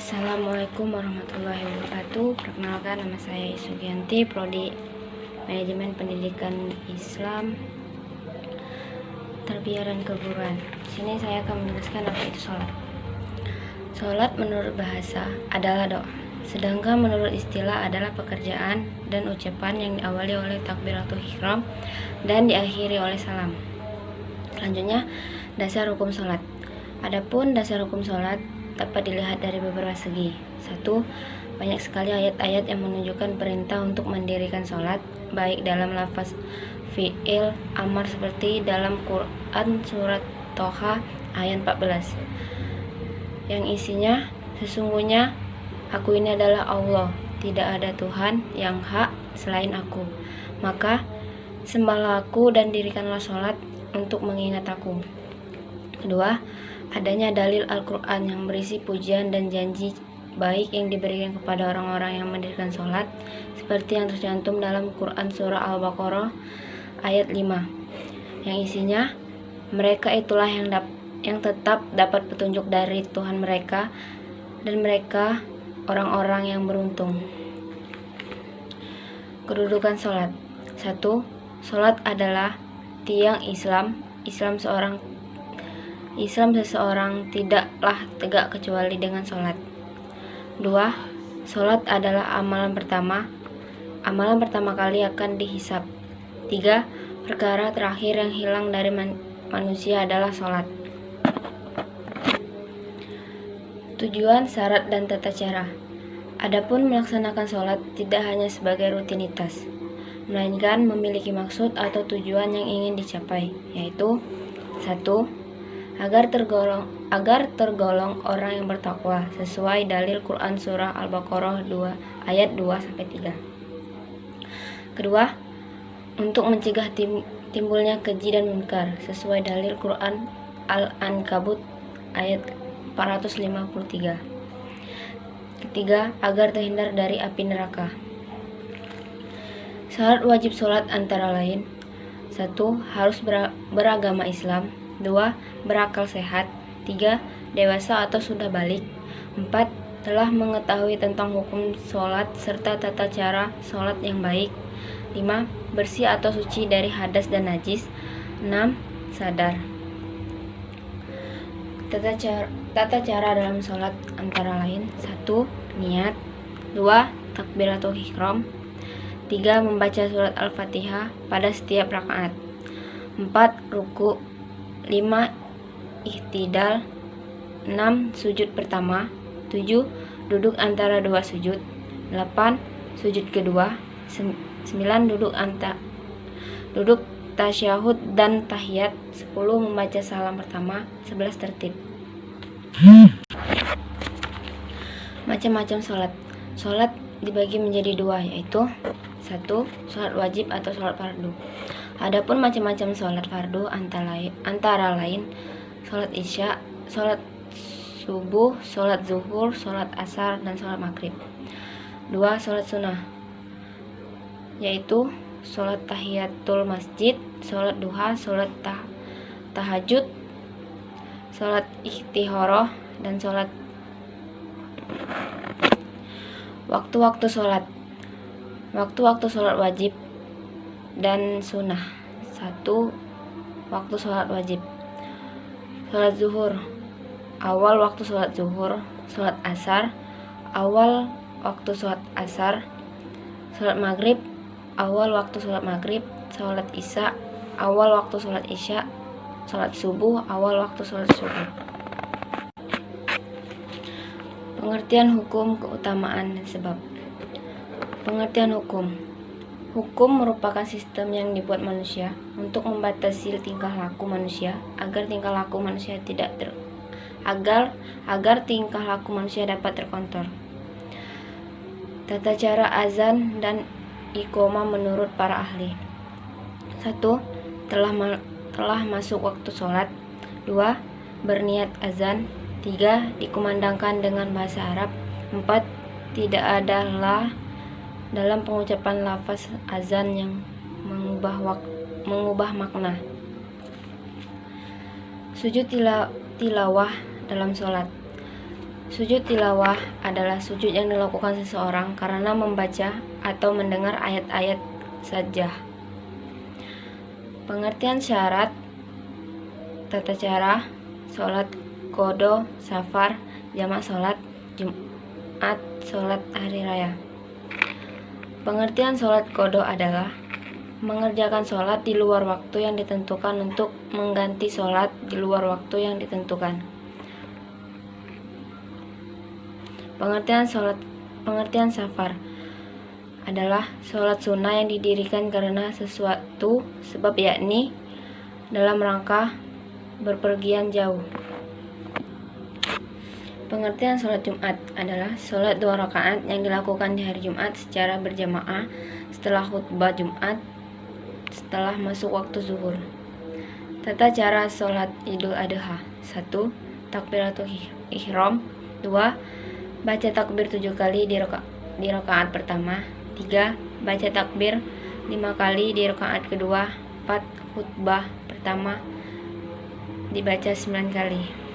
Assalamualaikum warahmatullahi wabarakatuh. Perkenalkan, nama saya Sugianti, Prodi Manajemen Pendidikan Islam, Tarbiyah dan Keguruan. Di sini saya akan menjelaskan apa itu sholat. Sholat menurut bahasa adalah doa, sedangkan menurut istilah adalah pekerjaan dan ucapan yang diawali oleh takbiratul ihram dan diakhiri oleh salam. Selanjutnya, dasar hukum sholat. Adapun dasar hukum sholat dapat dilihat dari beberapa segi. 1. Banyak sekali ayat-ayat yang menunjukkan perintah untuk mendirikan sholat, baik dalam lafaz fi'il amar seperti dalam Quran surat Toha ayat 14, yang isinya, sesungguhnya aku ini adalah Allah, tidak ada Tuhan yang hak selain aku, maka sembahlah aku dan dirikanlah sholat untuk mengingat aku. Kedua, adanya dalil Al-Quran yang berisi pujian dan janji baik yang diberikan kepada orang-orang yang mendirikan sholat, seperti yang tercantum dalam Quran surah Al-Baqarah ayat 5, yang isinya, mereka itulah yang tetap dapat petunjuk dari Tuhan mereka, dan mereka orang-orang yang beruntung. Kedudukan sholat. 1. Sholat adalah tiang Islam. Islam seseorang tidaklah tegak kecuali dengan sholat. 2. Sholat adalah amalan pertama kali akan dihisab. 3. Perkara terakhir yang hilang dari manusia adalah sholat. Tujuan, syarat, dan tata cara. Adapun melaksanakan sholat tidak hanya sebagai rutinitas, melainkan memiliki maksud atau tujuan yang ingin dicapai, yaitu 1. Agar tergolong orang yang bertakwa sesuai dalil Quran surah Al-Baqarah 2 ayat 2-3. Kedua, untuk mencegah timbulnya keji dan munkar sesuai dalil Quran Al-Ankabut ayat 453. Ketiga, agar terhindar dari api neraka. Syarat wajib sholat antara lain: 1. Harus beragama Islam. 2. Berakal sehat. 3. Dewasa atau sudah balik. 4. Telah mengetahui tentang hukum sholat serta tata cara sholat yang baik. 5. Bersih atau suci dari hadas dan najis. 6. Sadar. Tata cara dalam sholat antara lain: 1. Niat. 2. Takbiratul ihram. 3. Membaca surat Al-Fatihah pada setiap rakaat. 4. Ruku. 5. Ihtidal. 6. Sujud pertama. 7. Duduk antara dua sujud. 8. Sujud kedua. 9. Duduk tasyahud dan tahiyat. 10. Membaca salam pertama. 11. Tertib. Macam-macam sholat. Sholat dibagi menjadi dua, yaitu 1. Sholat wajib atau sholat fardu. Adapun macam-macam sholat fardu antara lain sholat isya, sholat subuh, sholat zuhur, sholat asar, dan sholat maghrib. 2. Sholat sunnah, yaitu sholat tahiyatul masjid, sholat duha, sholat tahajud, sholat ikhtiharah, dan sholat. Waktu-waktu sholat. Waktu-waktu sholat wajib dan sunnah. 1. Waktu sholat wajib. Sholat zuhur, awal waktu sholat zuhur. Sholat asar, awal waktu sholat asar. Sholat maghrib, awal waktu sholat maghrib. Sholat isya, awal waktu sholat isya. Sholat subuh, awal waktu sholat subuh. Pengertian hukum, keutamaan, dan sebab. Pengertian hukum. Hukum merupakan sistem yang dibuat manusia untuk membatasi tingkah laku manusia agar tingkah laku manusia dapat terkontrol. Tata cara azan dan iqomah menurut para ahli. 1. Telah masuk waktu sholat. 2. Berniat azan. 3. Dikumandangkan dengan bahasa Arab. 4. Tidak ada la dalam pengucapan lafaz azan yang mengubah makna. Sujud tilawah dalam sholat. Sujud tilawah adalah sujud yang dilakukan seseorang karena membaca atau mendengar ayat-ayat saja. Pengertian syarat, tata cara, sholat qodho, safar, jamak sholat Jumat, sholat hari raya. Pengertian sholat qodho adalah mengerjakan sholat di luar waktu yang ditentukan untuk mengganti sholat di luar waktu yang ditentukan. Pengertian safar adalah sholat sunnah yang didirikan karena sesuatu sebab, yakni dalam rangka berpergian jauh. Pengertian sholat Jumat adalah sholat 2 rakaat yang dilakukan di hari Jumat secara berjamaah setelah khutbah Jumat setelah masuk waktu zuhur. Tata cara sholat Idul Adha: 1. Takbiratul ihram. 2. Baca takbir 7 kali di rakaat pertama. 3. Baca takbir 5 kali di rakaat kedua. 4. Khutbah pertama dibaca 9 kali.